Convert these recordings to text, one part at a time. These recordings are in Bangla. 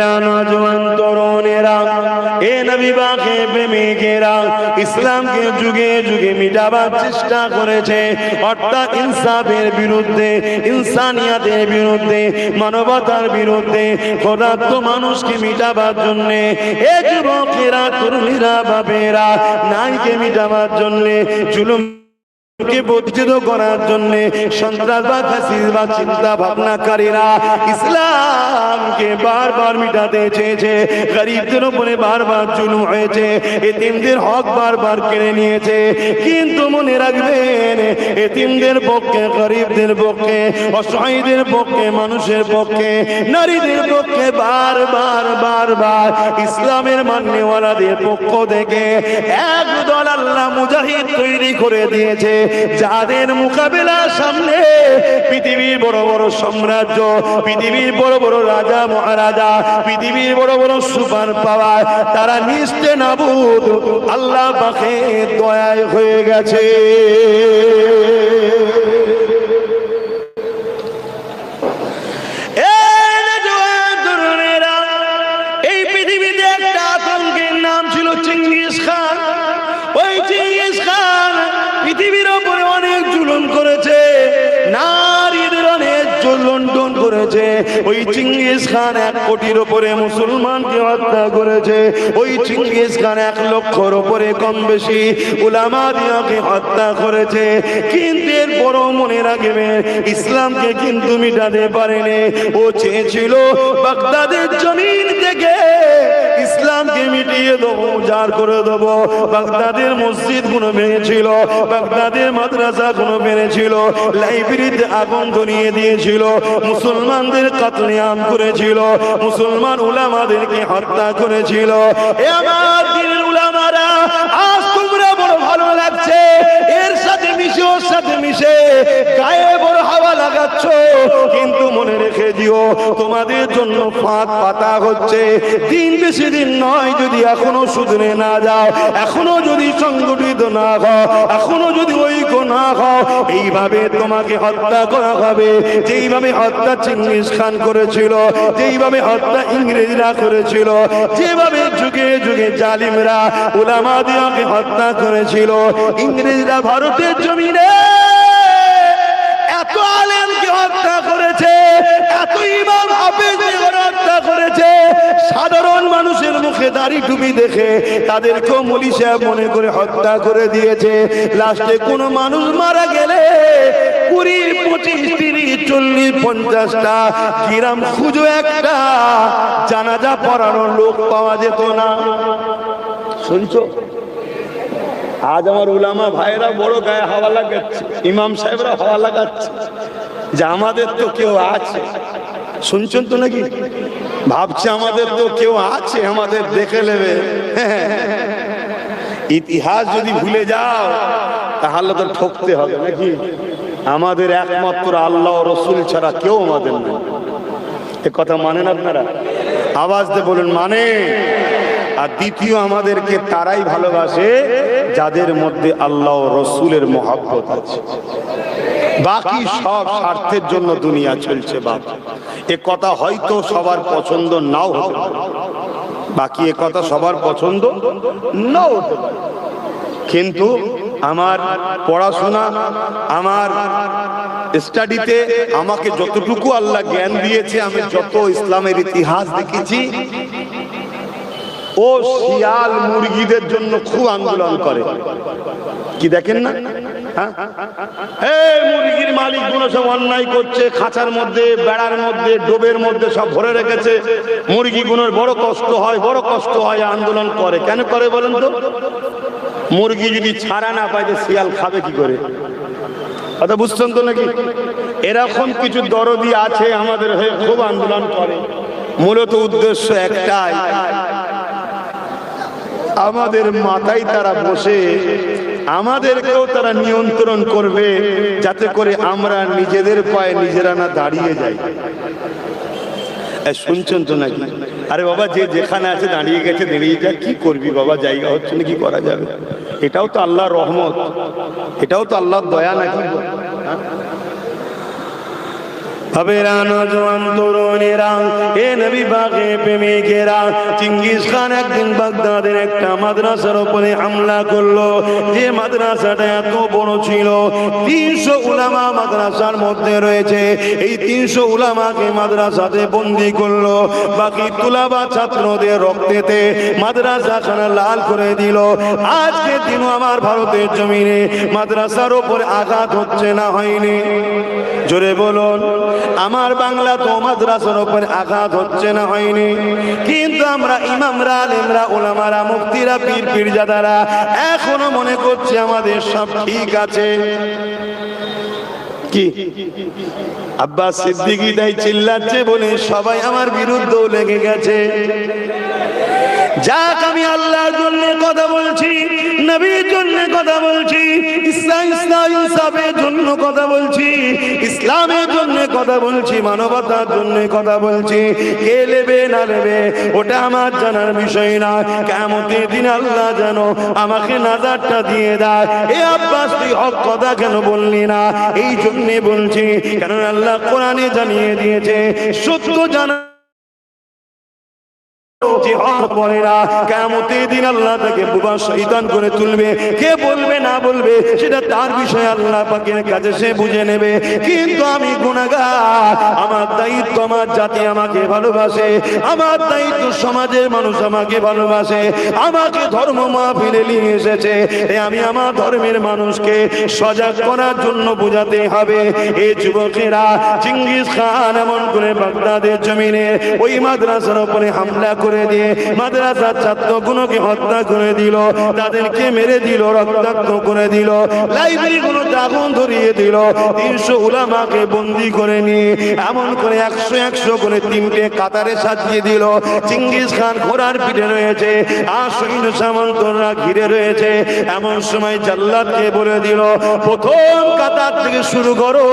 যুবকেরা, নওজোয়ান তরুণেরা, এ নবী পাকের প্রেমিকেরা ইসলামকে যুগে যুগে মিটাবার চেষ্টা করেছে, অর্থাৎ ইনসাফের বিরুদ্ধে, ইনসানিয়াতের বিরুদ্ধে, মানবতার বিরুদ্ধে, ক্ষুধার্ত মানুষকে মিটাবার জন্যে, এ যুবকেরা, তরুণীরা, বাপেরা নারীকে মিটাবার জন্যে, জুলুম কে বর্জিত করার জন্য সন্ত্রাসবাদ, ফাসিবাদ চিন্তা ভাবনাকারীরা ইসলামকে বারবার মিটাতে চেয়েছে। গরিবদের উপরে বারবার জুলুম হয়েছে, এতিমদের হক বারবার কেড়ে নিয়েছে। কিন্তু মনে রাখবেন, এতিমদের পক্ষে, গরিবদের পক্ষে, অসহায়দের পক্ষে, মানুষের পক্ষে, নারীদের পক্ষে বারবার বারবার ইসলামের মান্যওয়ালাদের পক্ষ থেকে একদল আল্লাহ মুজাহিদ তৈরি করে দিয়েছে, যাদের মোকাবেলার সামনে পৃথিবীর বড় বড় সাম্রাজ্য, পৃথিবীর বড় বড় রাজা মহারাজা, পৃথিবীর বড় বড় সুপার পাওয়ার তারা নিস্তে নাবুদ আল্লাহ পাকের দয়ায় হয়ে গেছে। এই পৃথিবীতে একটা আতঙ্কের নাম ছিল চিঙ্গিস খান। ওই চিঙ্গিস খান পৃথিবীর উপরে অনেক জুলুম করেছে, নারীদের অনেক লুণ্ঠন করেছে। ওই চিঙ্গিস খান 1 কোটির উপরে মুসলমানকে হত্যা করেছে। ওই চিঙ্গিস খান 1 লক্ষর উপরে কম বেশি উলামাদিয়াকে হত্যা করেছে। কিন্তু এরপরও মনে রাখবে, ইসলামকে কিন্তু মিটাতে পারেনি। ও চেয়েছিল বাগদাদের জমিন থেকে ইসলামকে মিটিয়ে দেবো, উজাড় করে দেবো। বাগদাদের মসজিদ গুলো ভেঙেছিল, বাগদাদের মাদ্রাসা গুলো ভেঙেছিল, লাইব্রেরিতে আগুন ধরিয়ে দিয়েছিল, মুসলমানদের কাতলেআম করেছিল, মুসলমান উলামাদেরকে হত্যা করেছিল। এ আমার দিনের উলামারা, আজ তোমরা বড় ভালো লাগছে, এর সাথে মিশে, ওর সাথে মিশে গায়ে বড় হাওয়া লাগাচ্ছ, কিন্তু মনে রেখে দিও, তোমাদের জন্য ফাঁদ পাতা হচ্ছে। দিন বেশি দিন নয়, যদি এখনো শুধরে না যাও, এখনো যদি সংগঠিত না হও, এখনো যদি ঐক্য না হও, এইভাবে তোমাকে হত্যা করা হবে। যেইভাবে হত্যা চিঙ্গিস খান করেছিল, যেইভাবে হত্যা ইংরেজরা করেছিল, যেভাবে যুগে যুগে জালিমরা উলামাদিয়াকে হত্যা করেছিল। ইংরেজরা ভারতের জমিনে এত আলেমকে হত্যা করেছে, এত ইমাম হাফেজকে হত্যা করেছে, সাধারণ মানুষের মুখে দাড়ি টুপি দেখে তাদেরকেও মৌলী সাহেব মনে করে হত্যা করে দিয়েছে। লাস্টে কোন মানুষ মারা গেলে 20, 25, 30, 40, 50টা গ্রাম খুঁজো একটা জানাজা পড়ানোর লোক পাওয়া যেত না। শুনছো? আজ আমার উলামা ভাইরা বড় গায়ে হাওয়া লাগাচ্ছে, ইমাম সাহেবরা হাওয়া লাগাচ্ছে যে আমাদের তো কেউ আছে। শুনছেন তো নাকি? ভাবছে আমাদের তো কেউ আছে, আমাদের দেখে নেবে। ইতিহাস যদি ভুলে যাও তাহলে তো ঠকতে হবে নাকি? আমাদের একমাত্র আল্লাহ ও রসুল ছাড়া কেউ আমাদের নেই। এ কথা মানেন আপনারা? আওয়াজ দিয়ে বলুন মানে। আর দ্বিতীয়, আমাদেরকে তারাই ভালোবাসে যাদের মধ্যে আল্লাহ ও রসুলের মহব্বত আছে। বাকি সব স্বার্থের জন্য দুনিয়া চলছে। বাবা, এ কথা হয়তো সবার পছন্দ নাও হতে পারে, বাকি এ কথা সবার পছন্দ নাও হতে পারে, কিন্তু আমার পড়াশোনা, আমার স্টাডিতে আমাকে যতটুকু আল্লাহ জ্ঞান দিয়েছে, আমি যত ইসলামের ইতিহাস দেখেছি, ও শিয়াল মুরগিদের জন্য খুব আন্দোলন করে। কি দেখেন না? মুরগির মালিক গুলো সব অন্যায় করছে, খাঁচার মধ্যে, বেড়ার মধ্যে, ডোবের মধ্যে সব ভরে রেখেছে। মুরগিগুলোর বড় কষ্ট হয়, বড় কষ্ট হয়, আন্দোলন করে। কেন করে বলেন তো? মুরগি যদি ছাড়া না পায় তো শিয়াল খাবে কি করে? কথা বুঝছেন তো নাকি? এরকম কিছু দরদি আছে আমাদের হয়ে, খুব আন্দোলন করে। মূলত উদ্দেশ্য একটাই, আমাদের মাথায় তারা বসে আমাদেরকেও তারা নিয়ন্ত্রণ করবে, যাতে করে আমরা নিজেদের পায়ে নিজেরা না দাঁড়িয়ে যাই। শুনছেন তো নাকি? আরে বাবা, যে যেখানে আছে দাঁড়িয়ে গেছে, দাঁড়িয়ে যায়, কি করবি বাবা, জায়গা হচ্ছে না, কি করা যাবে? এটাও তো আল্লাহর রহমত, এটাও তো আল্লাহর দয়া নাকি? বাবেরা, নওজোয়ান তরুণেরা, এ নবী পাকে প্রেমিকেরা, চেঙ্গিস খান একদিন বাগদাদের একটা মাদ্রাসার উপরে হামলা করলো। যে মাদ্রাসাটা এত বড় ছিল, 300 উলামা মাদ্রাসার মধ্যে রয়েছে। এই 300 উলামাকে মাদ্রাসাতে বন্দী করলো। বাকি তুলাবা ছাত্রদের রক্তেতে মাদ্রাসাখানা লাল করে দিল। আজকে দিনও আমার ভারতের জমিনে মাদ্রাসার উপরে আঘাত হচ্ছে না হয়নি? জোরে বলুন। আমার বাংলা তো মাদ্রাসার উপরে আঘাত হচ্ছে না হয়নি? কিন্তু আমরা ইমামরা, আলেমরা, ওলামারা, মুফতিরা, পীর পীরজাদারা এখনো মনে করছি আমাদের সব ঠিক আছে। কি আব্বাস সিদ্দিকী তাই চিল্লাচ্ছে বলে সবাই আমার বিরুদ্ধেও লেগে গেছে। যাক, আমি আল্লাহর জন্য কথা বলছি, নবীর জন্য কথা বলছি, ইসলামের জন্য কথা বলছি, ইসলামের জন্য কথা বলছি, মানবতার জন্য কথা বলছি। কে নেবে না নেবে ওটা আমার জানার বিষয় না। কিয়ামতের দিন আল্লাহ যেন আমাকে নাজারটা দিয়ে দেয়। এ আব্বাস, তুই হক কথা কেন বললি না? এই জন্যে বলছি, কারণ আল্লাহ কোরআনে জানিয়ে দিয়েছে সত্য জানা কিয়ামতের দিন আল্লাহ তাকে বুবা শয়তান করে তুলবে। কে বলবে না বলবে সেটা তার বিষয়, আল্লাহ পাকের কাছে সে বুঝে নেবে। কিন্তু আমি গুনাহগার, আমার দায়িত্ব আমার জাতি আমাকে ভালোবাসে, আমার দায়িত্ব সমাজের মানুষ আমাকে ভালোবাসে, আমাকে ধর্ম মাহফিলে নিয়ে এসেছে। আমি আমার ধর্মের মানুষকে সজাগ করার জন্য বোঝাতে হবে। এই যুবকেরা, চেঙ্গিস খান এমন করে বাগদাদের জমিনে ওই মাদ্রাসার উপরে হামলা করে দিয়ে মাদ্রাসার ছাত্রগুলোকে হত্যা করে দিল, তাদেরকে মেরে দিল, রক্তাক্ত করে দিল, লাইব্রেরিগুলোতে আগুন ধরিয়ে দিল, 300 উলামাকে বন্দী করে নিয়ে এমন করে 100 করে 3টে কাতারে সাজিয়ে দিল। চেঙ্গিস খান ঘোড়ার পিঠে রয়েছে, আর সৈন্য সামন্তরা ঘিরে রয়েছে। এমন সময় জাল্লাদকে বলে দিল, প্রথম কাতার থেকে শুরু করো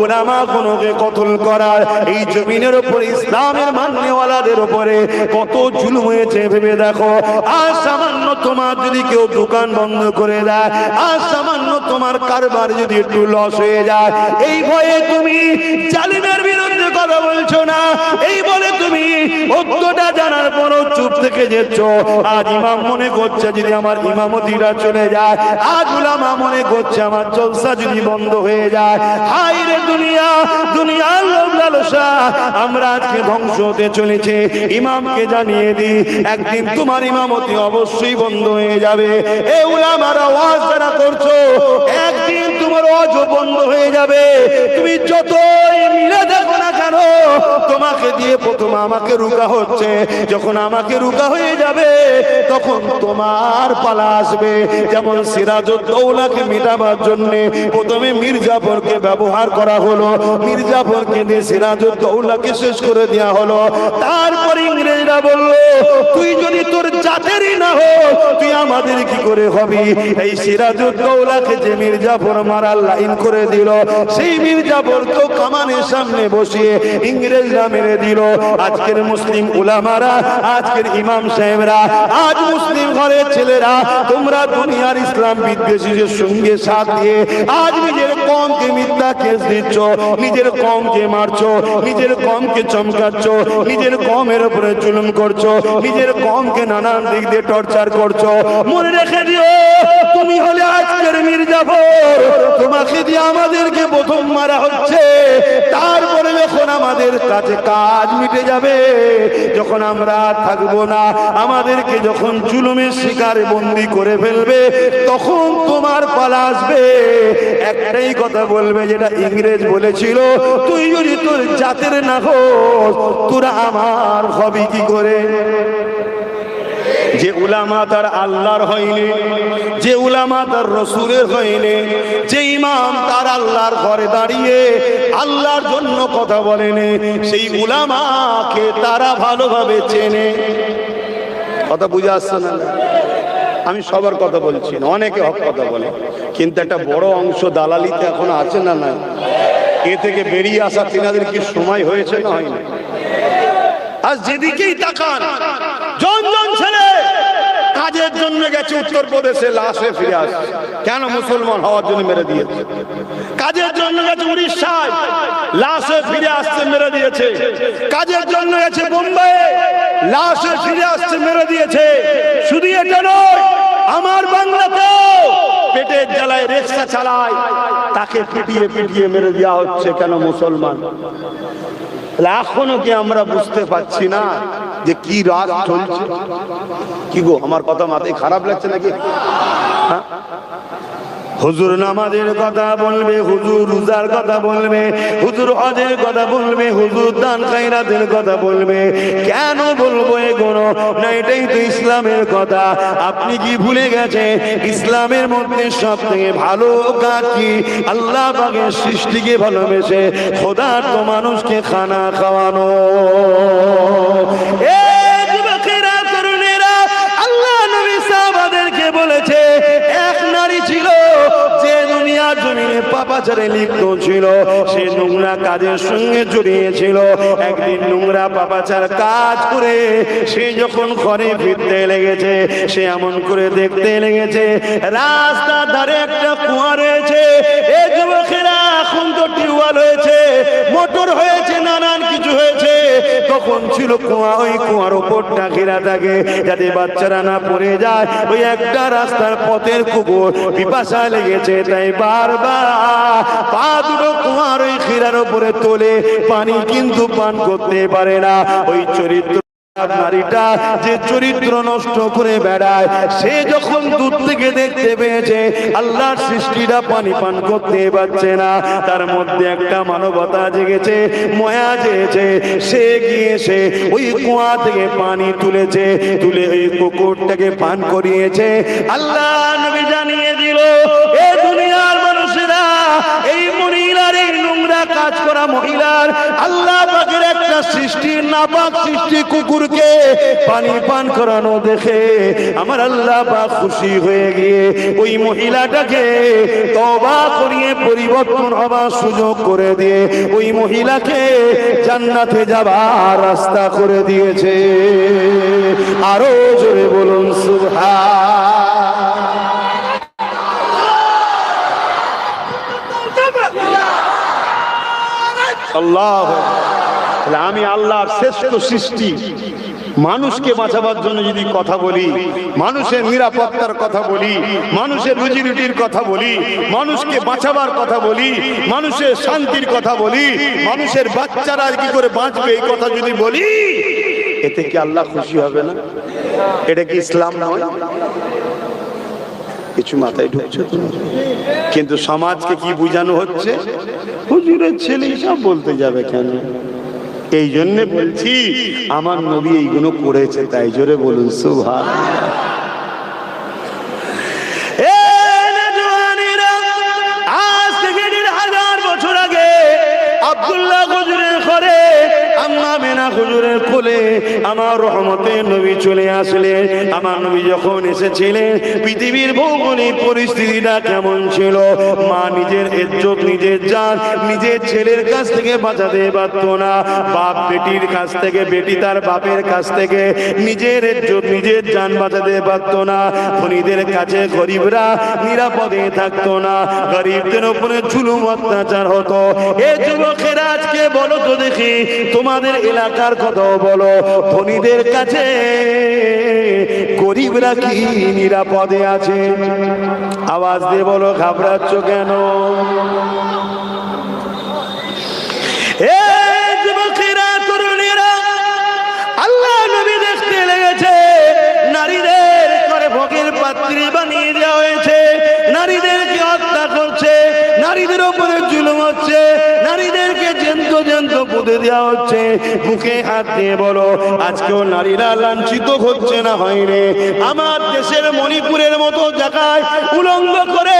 উলামাগুলোকে কতল করার। এই জমিনের উপরে ইসলামের মান্যওয়ালাদের উপরে কত জুলুম হয়েছে ভেবে দেখো। আর সামান্য তোমার যদি কেউ দোকান বন্ধ করে দেয়, আর সামান্য তোমার কারবার যদি একটু লস হয়ে যায়, এই ভয়ে তুমি জালিমের বিরুদ্ধে কথা বলছো না, এই বলে তুমি সত্যটা জানার পরও চুপ থেকে যাচ্ছ। আজ ইমাম মনে করছে যদি আমার ইমামতিটা চলে যায়, আজ উলামা মনে করছে আমার জলসা যদি বন্ধ হয়ে যায়। হায় রে দুনিয়া, দুনিয়ার লোভ লালসা, আমরা আজকে ধ্বংস হতে চলেছে। ইমামকে জানিয়ে দি, একদিন তোমার ইমামতি অবশ্যই বন্ধ হয়ে যাবে। এ উলামার আওয়াজ যারা করছো, একদিন তোমার ওয়াজ বন্ধ হয়ে যাবে। তুমি যতই মিলে দেখো না কেন, তোমাকে দিয়ে প্রথম আমাকে রুকা হচ্ছে। যখন আমাকে রুকা হয়ে যাবে, তখন তোমার পালা আসবে। যেমন সিরাজউদ্দৌলাকে মেটাবার জন্য প্রথমে মির্জাফরকে ব্যবহার করা হলো, মির্জাফরকে দিয়ে সিরাজউদ্দৌলাকে শেষ করে দেওয়া হলো। তারপর ইংরেজরা বলল, তুই যদি তোর জাতেরই না হো, তুই আমাদের কি করে হবি? এই সিরাজউদ্দৌলাকে যে মির্জাফর মারার লাইন করে দিল, সেই মির্জাফরকেও কামানের সামনে বসিয়ে ইংরেজরা মেরে দিল। আজকের মুসলিম উলামারা, আজকের ইমাম সাহেবরা, আজ মুসলিম ঘরের ছেলেরা, তোমরা দুনিয়ার ইসলাম বিদ্বেষীদের সঙ্গে সাথ দিয়ে আজ নিজের কমকে মিথ্যা কেস দিচ্ছ, নিজের কমকে মারছো, নিজের কমকে চমকাচ্ছ, নিজের কমের উপরে জুলুম করছো, নিজের কমকে নানান দিক দিয়ে টর্চার করছো। মনে রেখে দিও, তুমি হলে আজকের মির্জাফর, তোমাকে দিয়ে আমাদেরকে প্রথম মারা হচ্ছে। তারপরে যখন আমাদের কাছে কাজ মিটে যাবে, যখন আমরা থাকবো না, আমাদেরকে যখন জুলুমের শিকারে বন্দী করে ফেলবে, তখন তোমার পালা আসবে। একটাই কথা বলবে, যেটা ইংরেজ বলেছিল, তুই যদি তোর জাতের না হোস, তোরা আমার হবি কি করে? যে উলামা তার আল্লাহর হয়নি, যে উলামা তার রসুলের হয়নি, যে ইমাম তার আল্লাহর ঘরে দাঁড়িয়ে আল্লাহর জন্য কথা বলেনি, সেই উলামাকে তারা ভালোভাবে চেনে। কথা বুঝে আসছে না? আমি সবার কথা বলছি না, অনেকে হক কথা বলে, কিন্তু একটা বড় অংশ দালালিতে এখন আছে না নাই? এ থেকে বেরিয়ে আসা তিনাদের কি সময় হয়েছে না হয়নি? আজ যেদিকেই তাকান, জন ছেলে কাজের জন্য গেছে উত্তরপ্রদেশে, লাশে ফিরে আসছে। কেন? মুসলমান হওয়ার জন্য মেরে দিয়েছে। কাজের জন্য জন্য গেছে উড়িষ্যায়, লাশে ফিরে আসছে মেরে দিয়েছে। কাজের জন্য গেছে বোম্বাইয়ে, লাশে ফিরে আসছে মেরে দিয়েছে। শুধু এটা নয়, আমার বাংলাতেও পেটের জ্বালায় রিকশা চালায়, তাকে পিটিয়ে পিটিয়ে মেরে দেওয়া হচ্ছে। কেন? মুসলমান। এখনো কি আমরা বুঝতে পারছি না যে কি রাত চলছে? কি গো, আমার কথা মাথায় খারাপ লাগছে নাকি? হুজুর নামাজের কথা বলবে, হুজুর রোজার কথা বলবে, হুজুর হজের কথা বলবে, হুজুর দান খায়রাতের কথা বলবে। কেন বলবো এগুলো? না, এটাই তো ইসলামের কথা। আপনি কি ভুলে গেছে ইসলামের মধ্যে সব থেকে ভালো কাজ কি? আল্লাহ পাকের সৃষ্টিকে ভালোবেসে খোদার তো মানুষকে খানা খাওয়ানো। যুবকেরা, তরুণেরা, আল্লাহ নবী সাহাবাদেরকে বলেছে, এক নারী ছিল যে দুনিয়ার জমিনে পাপাচারে লিপ্ত ছিল, সে নোংরা কাজের সঙ্গে জড়িয়েছিল। একদিন নোংরা পাপাচার কাজ করে সে যখন ঘরে ফিরতে লেগেছে, সে এমন করে দেখতে লেগেছে রাস্তার ধারে একটা কুয়া রয়েছে। এই যুবকেরা, এখন তো টিউবওয়েল হয়েছে, মোটর হয়েছে, নানান কিছু হয়েছে। তখন ছিল কুয়া, ওই কুয়ার ওপরটা ঘেরা থাকে যাতে বাচ্চারা না পড়ে যায়। ওই একটা রাস্তার পথের কুকুর পিপাসা লেগেছে, তাই বারবার পা দুটো কুয়ার ওই ঘেরার উপরে তোলে, পানি কিন্তু পান করতে পারে না। ওই চরিত্র নারীটা যে চরিত্র নষ্ট করে বেড়ায়, সে যখন দূর থেকে দেখতে পেয়েছে আল্লাহর সৃষ্টিটা পানি পান করতে পারছে না, তার মধ্যে একটা মানবতা জেগেছে, মায়া জেগেছে। সে গিয়েছে ওই কুয়া থেকে পানি তুলেছে, তুলে ওই কুকুরটাকে পান করিয়েছে। আল্লাহ নবী জানিয়ে দিল, এ দুনিয়ার মানুষেরা, এই মহিলার, এই নোংরা কাজ করা মহিলার আল্লাহ পাকের একটা সৃষ্টি, নাপাক সৃষ্টি কুকুরকে পানি পান করানো দেখে আমার আল্লাহ পাক খুশি হয়ে গিয়ে ওই মহিলাটাকে তওবা করিয়ে পরিবর্তন হবার সুযোগ করে দিয়ে ওই মহিলাকে জান্নাতে যাবার রাস্তা করে দিয়েছে। আরো জোরে বলুন সুবহান। আল্লাহ, আমি আল্লাহর শ্রেষ্ঠ সৃষ্টি, মানুষকে বাঁচাবার জন্য যদি কথা বলি, মানুষের নিরাপত্তার কথা বলি, মানুষের রুজি রুটির কথা বলি, মানুষকে বাঁচাবার কথা বলি, মানুষের শান্তির কথা বলি, মানুষের বাচ্চারা কি করে বাঁচবে এই কথা যদি বলি, এতে কি আল্লাহ খুশি হবে না? এটা কি ইসলাম নয়? কিছু মাথায় ঢুকছে তো? কিন্তু সমাজকে কি বুঝানো হচ্ছে? হুজুরের ছেলে সব বলতে যাবে কেন? এই জন্য বলছি, আমার নবী এইগুলো করেছে, তাই জোরে বলুন সুবহানাল্লাহ। আজ থেকে 1000 বছর আগে আব্দুল্লাহ হুজুরের ঘরে, আম্মা মেনা হুজুরের কোলে আমার রহমতের নবী চলে আসলেন। আমার নবী যখন এসেছিলেন, পৃথিবীর ভৌগোলিক পরিস্থিতিটা কেমন ছিল? মা নিজের ইজ্জত, নিজের জান নিজের ছেলের কাছ থেকে বাঁচাতে পারত না। বাপ বেটির কাছ থেকে, বেটি তার বাপের কাছ থেকে নিজের ইজ্জত, নিজের জান বাঁচাতে পারত না। ধনীদের কাছে গরিবরা নিরাপদে থাকতো না, গরিবদের উপরে জুলুম অত্যাচার হতো। এই যুবকেরা, আজকে বলো তো দেখি, তোমাদের এলাকার কথা বলো, ধনীদের কাছে গরিবরা কি নিরাপদে আছে? আওয়াজ দিয়ে বলো, ঘাবড়াচ্ছ কেন? যুবকেরা, তরুণীরা, আল্লাহ নবী দেখতে লেগেছে নারীদের করে ভোগের পাত্রী বানিয়ে দেওয়া হয়েছে, নারীদেরকে হত্যা করছে, নারীদের উপরে জুলুম হচ্ছে, নারীদেরকে জ্যান্ত জ্যান্ত পুঁতে দেওয়া হচ্ছে। মুখে হাত দিয়ে বলো, আজকেও নারীরা লাঞ্ছিত হচ্ছে না? হয়নি? আমার দেশের মণিপুরের মতো জায়গায় উলঙ্গ করে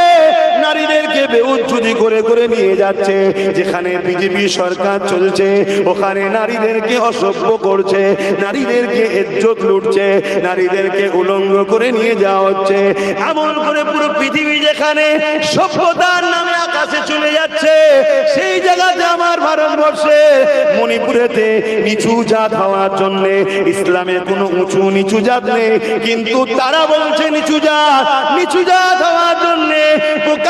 নারীদেরকে বেউজ্জুদি করে করে নিয়ে যাচ্ছে। যেখানে বিজেপি সরকার চলছে, ওখানে নারীদেরকে অসভ্য করছে, নারীদেরকে ইজ্জত লুটছে, নারীদেরকে উলঙ্গ করে নিয়ে যাওয়া হচ্ছে। এমন করে পুরো পৃথিবী যেখানে সভ্যতার নামে আকাশে চলে যাচ্ছে, সেই জায়গাতে আমার ভারতবর্ষে মণিপুরেতে নিচু জাত হওয়ার জন্য ইসলামের কোনো উঁচু নিচু জাত নেই, কিন্তু তারা বলছে নিচু জাত, নিচু জাত হওয়ার জন্য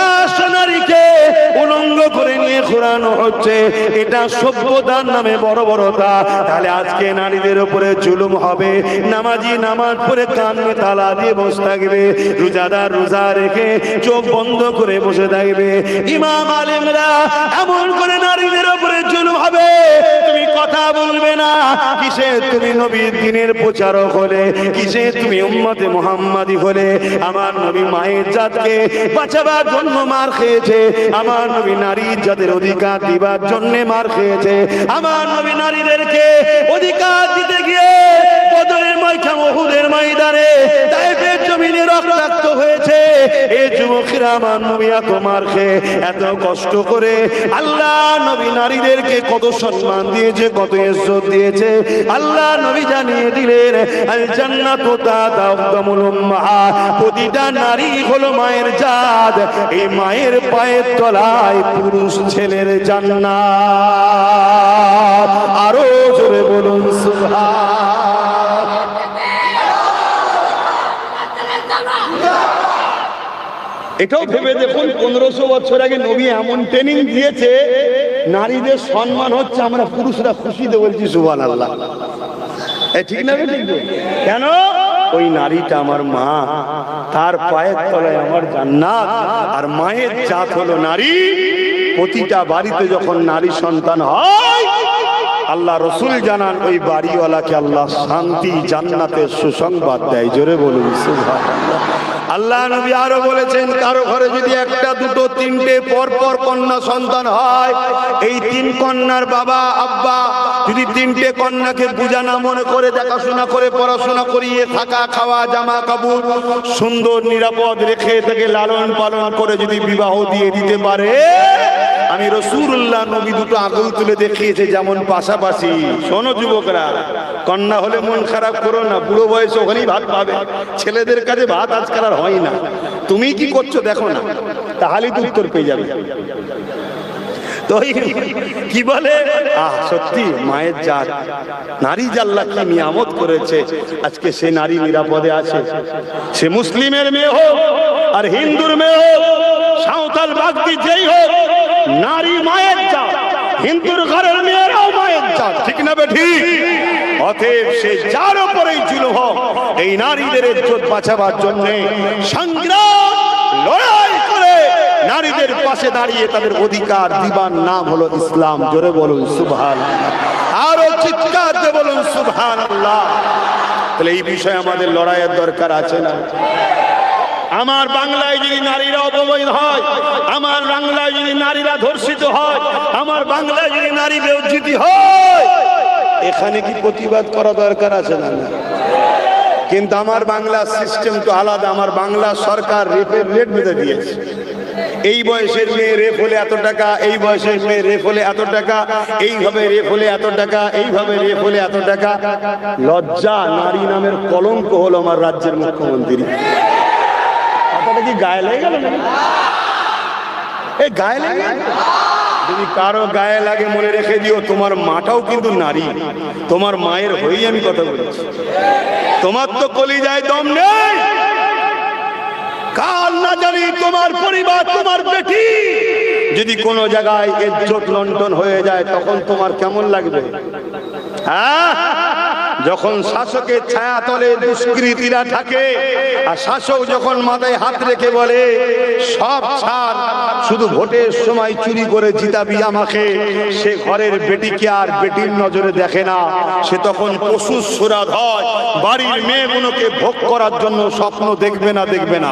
প্রকাশ্য নারীকে উলঙ্গ করে নিয়ে ঘোরানো হচ্ছে, এটা সভ্যতার নামে বড় বড়তা। তাহলে আজকে নারীদের উপরে জুলুম হবে। নামাজি নামাজ পড়ে কানে তালা দিয়ে বসে থাকবে, রোজাদার রোজা রেখে চোখ বন্ধ করে বসে থাকবে। ইমাম আলেমরা এমন করে নারীদের উপরে জুলুম হবে, তুমি কথা বলবে না। কিসে তুমি নবীর দ্বীনের প্রচারক হলে, কিসে তুমি উম্মতে মুহাম্মাদি হলে? আমার নবী মায়ের জাতকে বাঁচাবার জন্য মার খেয়েছে, আমার নবী নারীর জাতের অধিকার দিবার জন্য মার খেয়েছে। আমার নবী নারীদেরকে অধিকার দিতে গিয়ে বদরের ময়দানে, উহুদের ময়দানে, তায়েফের জমিনে রক্তাক্ত হয়েছে। এই যুবকেরা আমার নবী এত মার খেয়ে এত কষ্ট করে আল্লাহ নবী নারীদেরকে কত সম্মান দিয়েছে, কত ইজ্জত দিয়েছে। আল্লাহ নবী জানিয়ে দিলেন, আল জান্নাতু তাহতা আকদামুল উম্মাহাত, প্রতিটা নারী হলো মায়ের জাত, এই মায়ের পায়ের তলায় পুরুষ ছেলের জান্নাত। আরো জোরে বলুন সুবহান। এটাও ভেবে দেখুন, 1500 বছর আগে নবী এমন ট্রেনিং দিয়েছে, নারীদের সম্মান হচ্ছে, আমরা পুরুষরা খুশিতে বলছি সুবহানাল্লাহ। ঠিক না? কেন? ওই নারীটা আমার মা, তার পায়ের তলায় আমার জান্নাত। আর মায়ের জাত হলো নারী। প্রতিটা বাড়িতে যখন নারী সন্তান হয়, আল্লাহ রসুল জানান ওই বাড়িওয়ালাকে আল্লাহ শান্তি জান্নাতের সুসংবাদ দেয়। জোরে বলুন সুবহানাল্লাহ। আল্লাহ নবী আরো বলেছেন, কারো ঘরে যদি একটা, দুটো, তিনটে পরপর কন্যা সন্তান হয়, এই 3 কন্যার বাবা আব্বা যদি 3টে কন্যাকে পূজা না মনে করে দেখাশোনা করে পড়াশোনা করিয়ে থাকা খাওয়া জামা কাপড় সুন্দর নিরাপদ রেখে তাকে লালন পালন করে যদি বিবাহ দিয়ে দিতে পারে, আমি রাসূলুল্লাহ নবী দুটো আঙুল তুলে দেখিয়েছে যেমন পাশাপাশি। শোনো যুবকরা, কন্যা হলে মন খারাপ করো না, বুড়ো বয়সে ওখানেই ভাত পাবে। ছেলেদের কাছে ভাত আজকাল আর হয় না। তুমি কি করছো দেখো না, তাহলেই তো উত্তর পেয়ে যাবে। তো কি বলে, সত্যি মায়ের জাত, নারী যে আল্লাহ কি নিয়ামত করেছে, আজকে সে নারী নিরাপদে আছে। সে মুসলিমের মেয়ে হোক আর হিন্দুর মেয়ে হোক, সাঁওতাল বাগদি যেই হোক, নারী মায়ের জাত। হিন্দুর ঘরের মেয়েরাও মায়ের জাত, ঠিক না বেঠিক? অতএব সে যার উপরেই জুলুম হোক, এই নারীদের ইজ্জত বাঁচাবার জন্য সংগ্রাম লড়াই করে নারীদের পাশে দাঁড়িয়ে তাদের অধিকার দিবার নাম হলো ইসলাম। জোরে বলুন সুবহানাল্লাহ। আরো চিৎকার দিয়ে বলুন সুবহানাল্লাহ। তাহলে এই বিষয়ে আমাদের লড়াইয়ের দরকার আছে না? আমার বাংলায় যদি নারীরা অপমানিত হয়, আমার বাংলায় যদি নারীরা ধর্ষিত হয়, আমার বাংলায় যদি নারী বেইজ্জতি হয়, এখানে কি প্রতিবাদ করা দরকার আছে না? কিন্তু আমার বাংলার সিস্টেম তো আলাদা। আমার বাংলা সরকার রেপের রেট বেঁধে দিয়েছে। এই বয়সের মেয়ে রেপ হলে এত টাকা, এই বয়সের মেয়ে রেপ হলে এত টাকা, এইভাবে রেপ হলে এত টাকা, এইভাবে রেপ হলে এত টাকা। লজ্জা, নারী নামের কলঙ্ক হলো আমার রাজ্যের মুখ্যমন্ত্রী। কথাটা কি গায়ে লেগে গেল? এই গায়ে লেগে গেল? যদি কারো গায়ে লাগে মনে রেখে দিও, তোমার মাটাও কিন্তু নারী। তোমার মায়ের হয়েই আমি কথা বলছি। তোমার তো কলিজায় দম নেই। কাল না জানি তোমার পরিবার, তোমার বেটি যদি কোনো জায়গায় ইজ্জত লণ্ঠন হয়ে যায়, তখন তোমার কেমন লাগবে? হ্যাঁ, যখন শাসকের ছায়া তলে দুষ্কৃতীরা থাকে, আর শাসক যখন মাথায় হাত রেখে বলে সব ছাড়, শুধু ভোটের সময় চুরি করে জিতাবি আমাকে, সে ঘরের বেটিকে আর বেটির নজরে দেখে না। সে তখন পশুর সুরাদ হয়, বাড়ির মেয়েগুলোকে ভোগ করার জন্য স্বপ্ন দেখবে না, দেখবে না।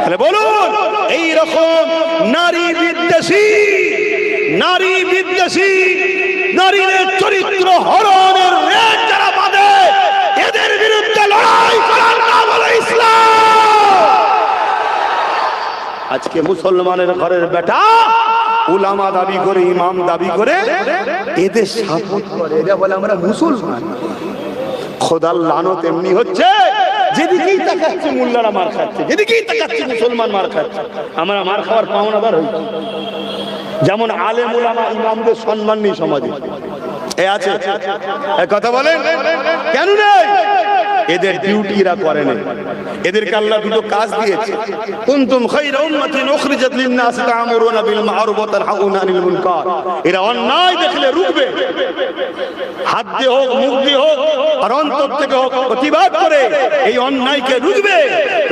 তাহলে বলুন, এইরকম নারী বিদ্বেষী, নারী বিদ্বেষী, নারীদের চরিত্র হরণের রেট যারা বাঁধে, এদের বিরুদ্ধে লড়াই করার নাম হলো ইসলাম। আজকে মুসলমানের ঘরের বেটা উলামা দাবি করে, ইমাম দাবি করে, এদের সাপোর্ট করে। এরা বলে আমরা মুসলমান। খোদার লানত এমনি হচ্ছে, যেদিকেই তাকাচ্ছে মোল্লারা মার খাচ্ছে, যেদিকেই তাকাচ্ছে মুসলমান মার খাচ্ছে। আমরা মার খাওয়ার পাওনাদার হয়েছি। যেমন আলেম উলামা ইমামদের সম্মান নেই সমাজে, এ আছে। কথা বলেন কেন নেই? এদের ডিউটি এরা করে না। এদেরকে আল্লাহ দুটো কাজ দিয়েছে, কুনতুম খায়রা উম্মাতিন উখরিজাত লিন-নাস তা'মুরুনা বিল মা'রুফ ওয়া তানহাউনা আনিল মুনকার। এরা অন্যায় দেখলে রুখবে, হাত দিয়ে হোক, মুখ দিয়ে হোক, আর অন্তর থেকে হোক, প্রতিবাদ করে এই অন্যায়কে রুখবে।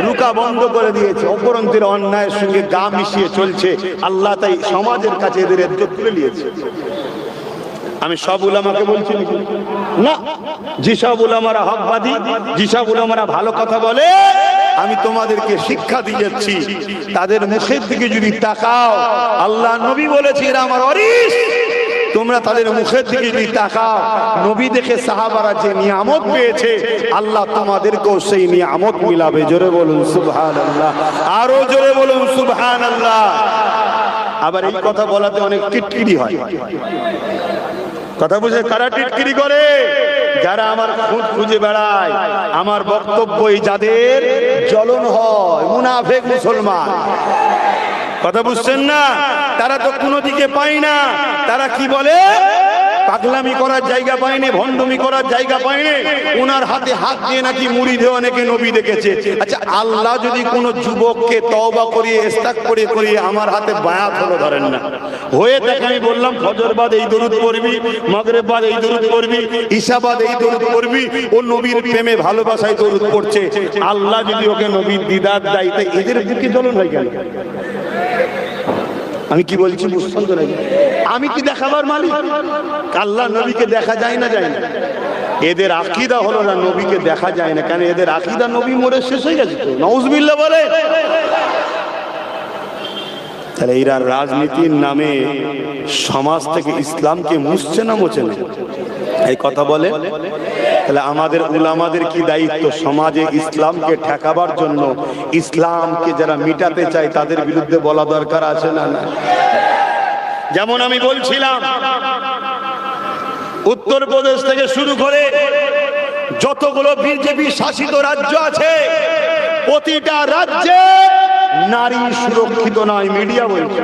রুকা বন্ধ করে দিয়েছে, অপরন্তের অন্যায়ের সঙ্গে গা মিশিয়ে চলছে। আল্লাহ তাই সমাজের কাছে এদের ইজ্জত তুলে নিয়েছে। আমি সব উলামাকে বলছি না, যেসব উলামারা হকবাদী, যেসব উলামারা ভালো কথা বলে, আমি তোমাদেরকে শিক্ষা দিয়ে যাচ্ছি। তাদের মুখের দিকে যদি তাকাও, আল্লাহ নবী বলেছে এরা আমার ওয়ারিস। তোমরা তাদের মুখের দিকে যদি তাকাও, নবী দেখে সাহাবারা যে নিয়ামত পেয়েছে, আল্লাহ তোমাদেরকেও সেই নিয়ামত মিলাবে। জোরে বলুন সুবহানাল্লাহ, আরো জোরে বলুন সুবহানাল্লাহ। আবার এই কথা বলাতে অনেক টিটকিরি হয়। কথা বুঝে কারা টিটকিরি করে? যারা আমার খুঁত খুঁজে বেড়ায়। আমার বক্তব্যই যাদের জ্বলন হয়, মুনাফিক মুসলমান। কথা বুঝছেন না? তারা তো কোনো দিকে পায় না। তারা কি বলে? পাগলামি করার জায়গা পায়নি, ভণ্ডমি করার জায়গা পায়নি। ওনার হাতে হাত দিয়ে নাকি মুরিদে অনেকে নবী দেখেছে। আচ্ছা, আল্লাহ যদি কোনো যুবককে তওবা করিয়ে ইস্তেগফার করিয়ে আমার হাতে বায়াত হলো ধরেন না, হয়ে থাকে, আমি বললাম ফজর বাদ এই দরুদ পড়বি, মাগরিব বাদ এই দরুদ পড়বি, ঈশা বাদ এই দরুদ পড়বি, ও নবীর প্রেমে ভালোবাসায় দরুদ পড়ছে। আল্লাহ যদি ওকে নবীর দিদার দেয়, তাই এদের বুকে জ্বলন হয় কেন? আমি কি বলছি বুঝছেন তো নাকি? আমি কি দেখাবার মালিক? আল্লাহ নবীকে দেখা যায় না, যায় না। এদের আকীদা হলো না নবীকে দেখা যায় না। কেন? এদের আকীদা নবী মরে শেষ হয়ে গেছে। নাউজুবিল্লাহ বলে। তাহলে এরা রাজনীতির নামে সমাজ থেকে ইসলামকে মুছছে না মোছে না? এই কথা বলে। তাহলে আমাদের উলামাদের কি দায়িত্ব? সমাজে ইসলামকে ঠেকাবার জন্য, ইসলামকে যারা মিটাতে চায় তাদের বিরুদ্ধে বলা দরকার আছে না? যেমন আমি বলছিলাম, উত্তরপ্রদেশ থেকে শুরু করে যতগুলো বিজেপি শাসিত রাজ্য আছে, প্রতিটা রাজ্যে নারী সুরক্ষিত নয়। মিডিয়া বলছে,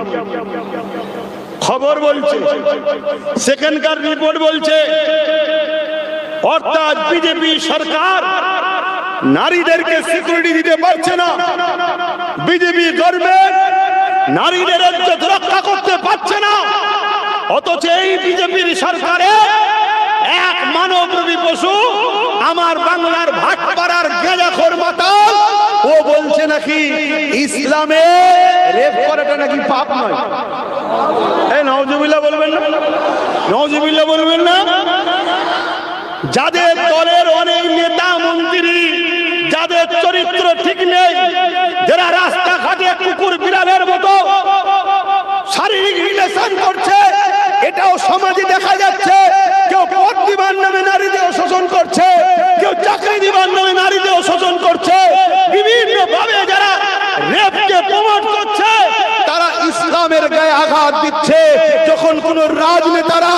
খবর বলছে, সেখানকার রিপোর্ট বলছে। অর্থাৎ বিজেপি সরকার নারীদেরকে সিকিউরিটি দিতে পারছে না। বিজেপি গভর্নমেন্ট নারীদের ইজ্জত রক্ষা করতে পারছে না। অথচ এই বিজেপির সরকারে এক মানবরূপী পশু, আমার বাংলার ভাটপাড়ার গেঁজাখোর মাতাল, ও বলছে নাকি ইসলামে রেপ করাটা নাকি পাপ নয়। এই নাউজুবিল্লাহ বলবেন না? নাউজুবিল্লাহ বলবেন না? যাদের দলের অনেক নেতা মন্ত্রী, যাদের চরিত্র ঠিক নেই, যারা রাস্তাঘাটে কুকুর বিড়ালের মতো শারীরিক রিলেশন করছে, এটাও সমাজে দেখা যাচ্ছে। কেউ পদ দিবার নামে নারীদের শোষণ করছে, কেউ চাকরি দিবার নামে নারীদের শোষণ করছে। বিভিন্ন ভাবে যারা রেপকে প্রমোট করছে, তারা ইসলামের গায়ে আঘাত দিচ্ছে। যখন কোন রাজনেতারা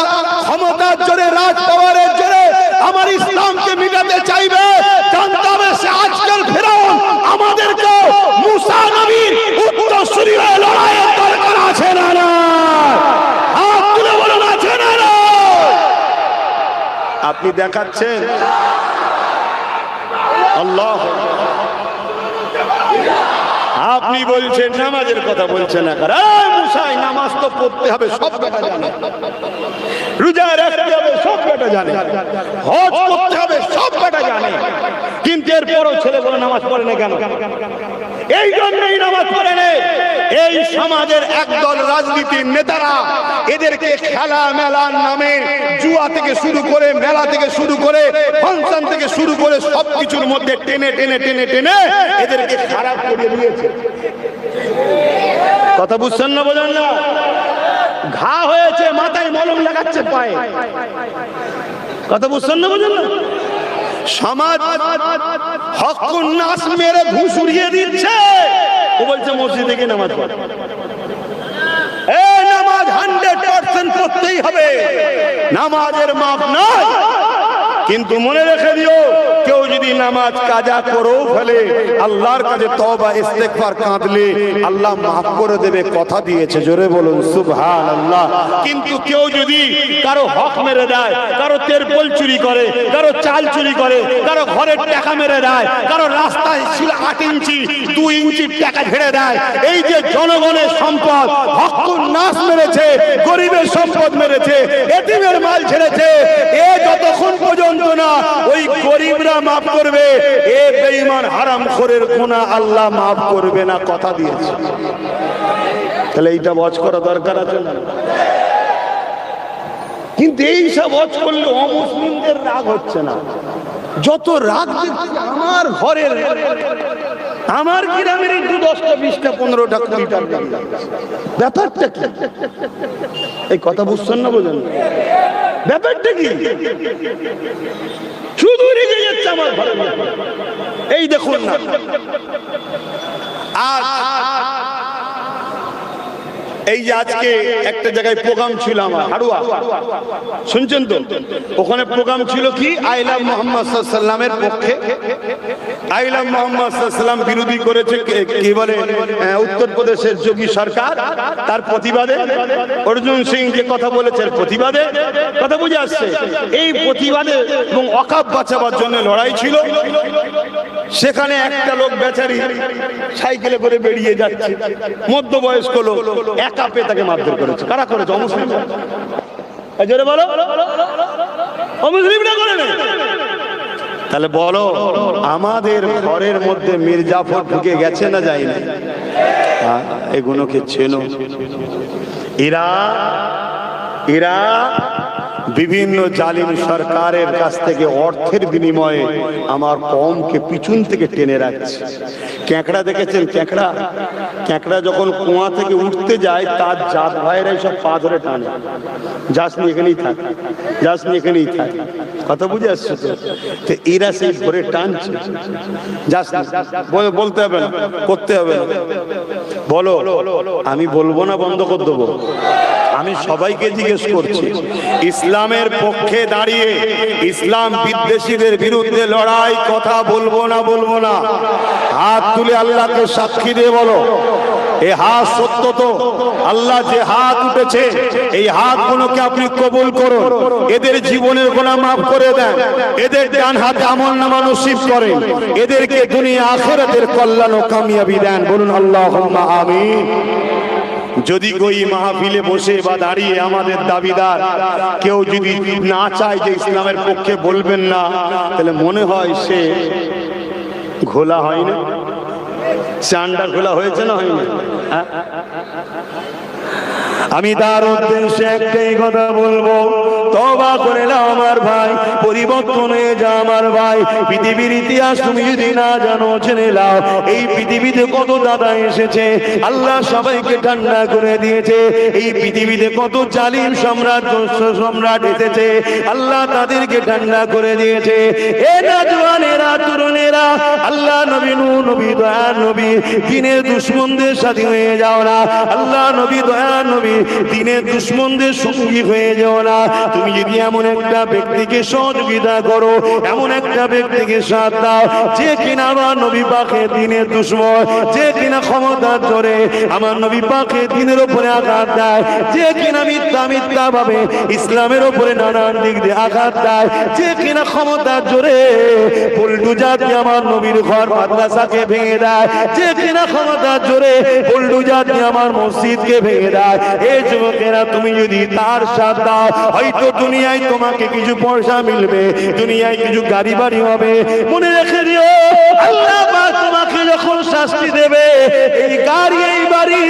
ক্ষমতার জোরে, রাজ পাওয়ারের জোরে আমার ইসলামকে মিটাতে চাইবে, জানতে হবে সে আজকাল ফেরাউন। আমাদেরকে মুসা নবীর উত্তরসূরি হয়ে লড়াইয়ের দরকার আছে না? না, হাত তুলে বলুন, আছে না? না, আপনি দেখাচ্ছেন। আল্লাহ, আপনি বলছেন নামাজের কথা বলছেন না। মুসাই নামাজ তো পড়তে হবে, সব বেটা জানে। রোজা রাখতে হবে, সব বেটা জানে। হজ করতে হবে, সব বেটা জানে। কিন্তু এরপরও ছেলেগুলো নামাজ পড়ে না কেন? এই জন্যই নামাজ পড়ে না। এই সমাজের একদল রাজনীতির নেতারা এদেরকে খেলা মেলার নামে, জুয়া থেকে শুরু করে, মেলা থেকে শুরু করে, ফাংশন থেকে শুরু করে সবকিছুর মধ্যে টেনে টেনে টেনে টেনে এদেরকে খারাপ করে দিয়েছে। কথা বুঝছেন না? বোঝেন না? ঘা হয়েছে, মাথায় মলম লাগাচ্ছে পায়ে। কথা বুঝছেন না? বোঝেন না? সমাজ হকুন নাস মেরে ঘুষ উড়িয়ে দিচ্ছে। ও বলছে মসজিদে গিয়ে নামাজ পড়ো। এই নামাজ 100% পড়তেই হবে, নামাজের মাপ নাই। কিন্তু মনে রেখে দিও, কেউ যদি নামাজ কাজা করেও ফেলে, আল্লাহর কাছে তওবা ইস্তেগফার কাঁদলে আল্লাহ মাফ করে দেবে, কথা দিয়েছে। জোরে বলুন সুবহানাল্লাহ। কিন্তু কেউ যদি কারো হক মেরে দেয়, কারো তেরপল চুরি করে, কারো চাল চুরি করে, কারো ঘরের টাকা মেরে দেয়, কারো রাস্তায় ছিল 8 ইঞ্চি 2 ইঞ্চির টাকা ঝেড়ে দেয়, এই যে জনগণের সম্পদ হকুন নাস মেরেছে, গরিবের সম্পদ মেরেছে, এতিমের মাল ছেড়েছে, এ যতক্ষণ পর্যন্ত না ওই গরিবরা মাফ করবে, এ বেঈমান হারামখোরের গুনাহ আল্লাহ মাফ করবে না, কথা দিয়েছে। তাহলে এইটা ওয়াজ করা দরকার আছে না? কিন্তু এই সব ওয়াজ করলে অমুসলিমদের রাগ হচ্ছে না। যত রাগ দেখছি আমার ঘরের, আমার গ্রামের 10টা 20টা 15টা 20টা ব্যাপারটা কি? এই কথা বুঝছেন না? বোঝেন ব্যাপারটা কি? শুধু রেগে যাচ্ছে আমার ঘরে। এই দেখুন না, আর এই যে আজকে একটা জায়গায় প্রোগ্রাম ছিল আমার হাড়ুয়া, শুনছেন তো? ওখানে প্রোগ্রাম ছিল কি, আই লাভ মুহাম্মদ সাল্লাল্লাহু আলাইহি ওয়াসাল্লামের পক্ষে। আই লাভ মুহাম্মদ সাল্লাল্লাহু আলাইহি ওয়াসাল্লাম বিরোধী করেছে কি বলে উত্তরপ্রদেশের যোগী সরকার, তার প্রতিবাদে অর্জুন সিং যে কথা বলেছে প্রতিবাদে, কথা বুঝে আসছে। এই প্রতিবাদে এবং ওয়াকফ বাঁচাবার জন্য লড়াই ছিল। সেখানে একটা লোক বেচারি সাইকেলে করে বেরিয়ে যাচ্ছে, মধ্যবয়স্ক লোক, একা পেয়ে তাকে মারধর করেছে। কারা করেছে? অমুসলিম। জোরে বলো, অমুসলিমরা করে না? তাহলে বলো, আমাদের ঘরের মধ্যে মীর জাফর ঢুকে গেছে না যায়নি? এগুলোকে চেনো? এরা বিভিন্ন জালিম সরকারের কাছ থেকে অর্থের বিনিময়ে আমার কওমকে পিছন থেকে টেনে রাখছে। ক্যাঁকড়া দেখেছেন? ক্যাঁকড়া যখন কুয়া থেকে উঠতে যায়, তার জাত ভাইরাই সব পা ধরে টানে, যাসনি এখানেই থাক, যাসনি এখানেই থাক। কথা বুঝে আসছে তো? এরা সেই ধরে টানছে, যাসনি বলতে হবে না, করতে হবে না। বলো, আমি বলবো না বন্ধ করে দেবো? আমি সবাইকে জিজ্ঞেস করছি, ইসলামের পক্ষে দাঁড়িয়ে ইসলাম বিদ্বেষীদের বিরুদ্ধে লড়াই, কথা বলবো না? বলবো না? হাত তুলে আল্লাহকে সাক্ষী দিয়ে বলো, এই হাত সত্য তো? আল্লাহ যে হাত উঠেছে, এই হাতগুলোকে আপনি কবুল করুন, এদের জীবনের গুনাহ মাফ করে দেন, এদের ডান হাতে আমলনামা নসিব করেন, এদেরকে দুনিয়া আখিরাতের কল্যাণ ও কামিয়াবি দেন। বলুন আল্লাহুম্মা আমিন। যদি ওই মাহফিলে বসে বা দাঁড়িয়ে আমাদের দাবিদার কেউ যদি না চায় যে ইসলামের পক্ষে বলবেন না, তাহলে মনে হয় সে ঘোলা হয় না, সে আন্ডার ঘোলা হয়েছে না হয়নি? আমি তার উদ্দেশ্যে একটাই কথা বলবো, তওবা করে নাও আমার ভাই, পরিবর্তন হয়ে যা আমার ভাই। পৃথিবীর ইতিহাস তুমি যদি না জানো, জেনে নাও। এই পৃথিবীতে কত দাদা এসেছে, আল্লাহ সবাইকে ঠান্ডা করে দিয়েছে। এই পৃথিবীতে কত জালিম সম্রাট এসেছে, আল্লাহ তাদেরকে ঠান্ডা করে দিয়েছে। এ নওজওয়ানেরা, তরুণেরা, আল্লাহ নবী নূহ নবী, দয়ার নবী, দ্বীনের দুশমনদের সাথী হয়ে যাও না। আল্লাহ নবী, দয়ার নবী, দ্বীনের দুশমনদের সঙ্গী হয়ে যাও না। তুমি যদি এমন একটা ব্যক্তিকে সহযোগিতা করো, এমন একটা ব্যক্তিকে সাথ দাও, যে কিনা আমার নবী পাকের দ্বীনের দুশমন, যে কিনা ক্ষমতার জোরে আমার নবী পাকের দ্বীনের উপরে আঘাত দেয়, যে কিনা মিথ্যা ভাবে ইসলামের উপরে নানান দিক দিয়ে আঘাত দেয়, যে কিনা ক্ষমতার জোরে বুলডোজার দিয়ে আমার নবীর ঘর মাদ্রাসাকে ভেঙে দেয়, যে কিনা ক্ষমতার জোরে বুলডোজার দিয়ে আমার মসজিদকে ভেঙে দেয়। এই যুবকেরা, তুমি যদি তার সাথ দাও, হয়তো দুনিয়ায় তোমাকে কিছু পয়সা মিলবে, দুনিয়ায় কিছু গাড়ি বাড়ি হবে। মনে রেখে দিও, আল্লাহ পাক তোমাকে যখন শাস্তি দেবে, এই গাড়ি, এই বাড়ি,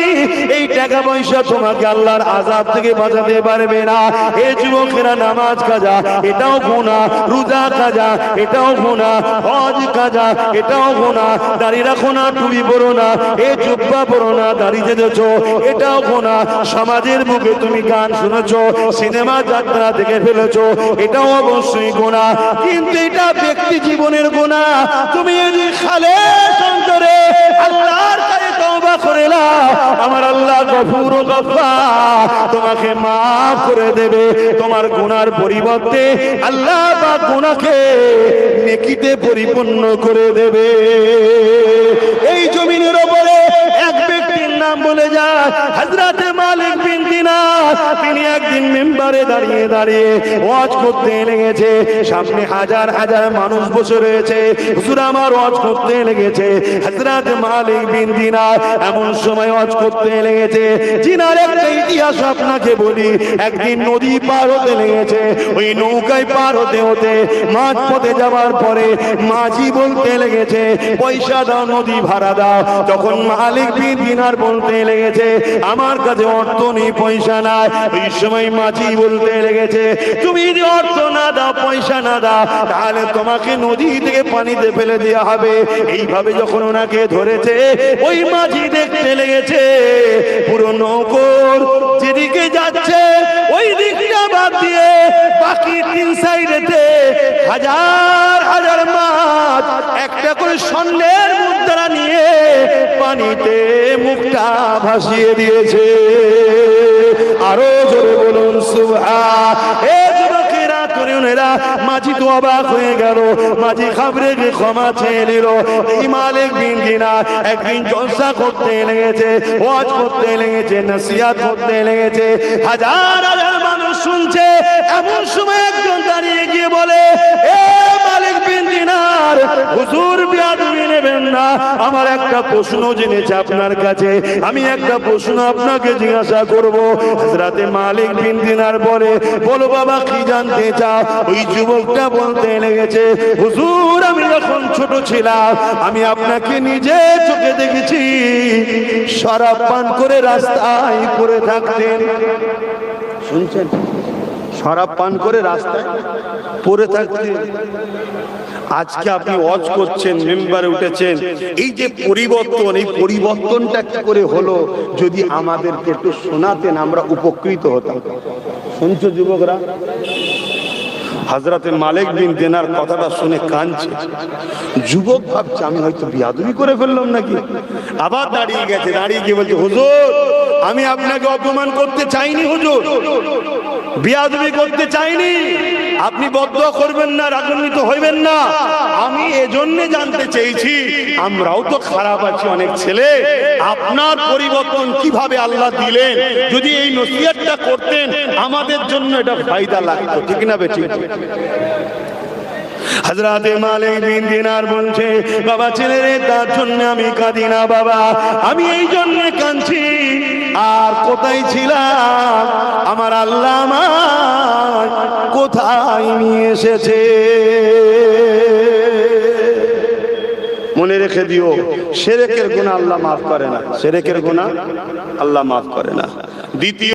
এই টাকা পয়সা তোমাকে আল্লাহর আযাব থেকে বাঁচাতে পারবে না। এই যুবকেরা, নামাজ কাজা এটাও গুনাহ, রোজা কাজা এটাও গুনাহ, হজ কাজা এটাও গুনাহ, দাড়ি রাখো না, টুপি পরো না, এই জুব্বা পরো না, দাড়ি বেঁধেছো এটাও গুনাহ, সমাজের মুখে তুমি গান শুনেছো, সিনেমা যাত্রা দেখে ফেলেছো, এটাও অবশ্যই গুনাহ। কিন্তু এটা ব্যক্তি জীবনের গুনাহ। তুমি যদি খালেস অন্তরে আল্লাহর কাছে তওবা করে নাও, আমার আল্লাহ গফুর ও গফফার, তোমাকে মাফ করে দেবে। তোমার গুনার পরিবর্তে আল্লাহ পাক গুনাহকে নেকিতে পরিপূর্ণ করে দেবে। এই জমিনের উপরে এক ব্যক্তির নাম বলে যায় হযরতে মালিক বিন দিনার। তিনি একদিন মিম্বারে দাঁড়িয়ে দাঁড়িয়ে ওয়াজ করতে লেগেছে। সামনে হাজার হাজার মানুষ বসে রয়েছে। হুজুর আমার ওয়াজ করতে লেগেছে। হযরতে মালিক বিন দিনার এমন সময় ওয়াজ করতে লেগেছে, জিনার একটা ইতিহাস আপনাকে বলি। একদিন নদী পার হতে লেগেছে। ওই নৌকায় পার হতে হতে মাঝ পথে যাওয়ার পরে মাঝি বলতে লেগেছে, পয়সা দাও, নদী ভাড়া দাও। তখন মালিক বিন দিনার বলতে লেগেছে, আমার কাছে অর্থ নেই, পয়সা নাই। ওই সময় মাঝি বলতে লেগেছে, তুমি যদি অর্থ না দাও, পয়সা না দাও, তাহলে তোমাকে নদী থেকে পানিতে ফেলে দেওয়া হবে। এইভাবে যখন ওনাকে ধরেছে, ওই মাঝি দেখতে লেগেছে পুরো নৌকোর যেদিকে যাচ্ছে ওই দিকটা বাদ দিয়ে বাকি তিন সাইডেতে হাজার হাজার মাছ একটা করে স্বর্ণের মুদ্রা নিয়ে পানিতে মুখটা ভাসিয়ে দিয়েছে। আরো জোরে বলুন সুবহান। মাঝি তো অবাক হয়ে গেল। মাঝি খাবরে ক্ষমা চেয়ে নিল। এই মালিক বিন দিনার একদিন জলসা করতে লেগেছে, ওয়াজ করতে লেগেছে, নসিহত করতে লেগেছে, হাজার হাজার মানুষ শুনছে। এমন সময় একজন দাঁড়িয়ে গিয়ে বলে, এ মালিক বিন দিনার, হুজুর বিয়াদবি নেবেন না, আমার একটা প্রশ্ন জেনেছে আপনার কাছে, আমি একটা প্রশ্ন আপনাকে জিজ্ঞাসা করব। হযরতে মালিক বিন দিনার বলে, বলো বাবা, কি জানতে চাও? ওই যুবকটা বলতে লেগেছে, হুজুর আমি যখন ছোট ছিলাম আমি আপনাকে নিজে চোখে দেখেছি শরাব পান করে রাস্তায় পড়ে থাকতেন। শুনছেন? শরাব পান করে রাস্তায় পড়ে থাকতেন। আজকে আপনি ওয়াজ করছেন, মেম্বারে উঠেছেন, এই যে পরিবর্তন, এই পরিবর্তনটা কি করে হলো যদি আমাদেরকে একটু শোনাতেন, আমরা উপকৃত হতাম। শুনছো যুবকরা? হযরতে মালিক বিন দিনার কথাটা শুনে কাঁদছে। যুবক ভাবছে আমি হয়তো বিয়াদবি করে ফেললাম নাকি। আবার দাঁড়িয়ে গেছে, দাঁড়িয়ে গিয়ে বলছে, হুজুর আমি আপনাকে অপমান করতে চাইনি, হুজুর বিয়াদবি করতে চাইনি, আপনি বদদোয়া করবেন না, রাগান্বিত হইবেন না। আমি এজন্য জানতে চেয়েছি, আমরাও তো খারাপ আছি অনেক ছেলে, আপনার পরিবর্তন কিভাবে আল্লাহ দিলেন, যদি এই নসিহতটা করতেন আমাদের জন্য এটা ফায়দা লাগতো, ঠিক না বেঠিক? হযরতে মালিক বিন দিনার বলছে, বাবা ছেলেরে, তার জন্য আমি কাঁদি না বাবা, আমি এই জন্য কাঁদছি, আর কোথায় ছিলাম আমার আল্লাহ আমায় কোথায় নিয়ে এসেছে। মনে রেখে দিও, শিরকের গুনাহ আল্লাহ মাফ করে না, শিরকের গুনাহ আল্লাহ মাফ করে না। দ্বিতীয়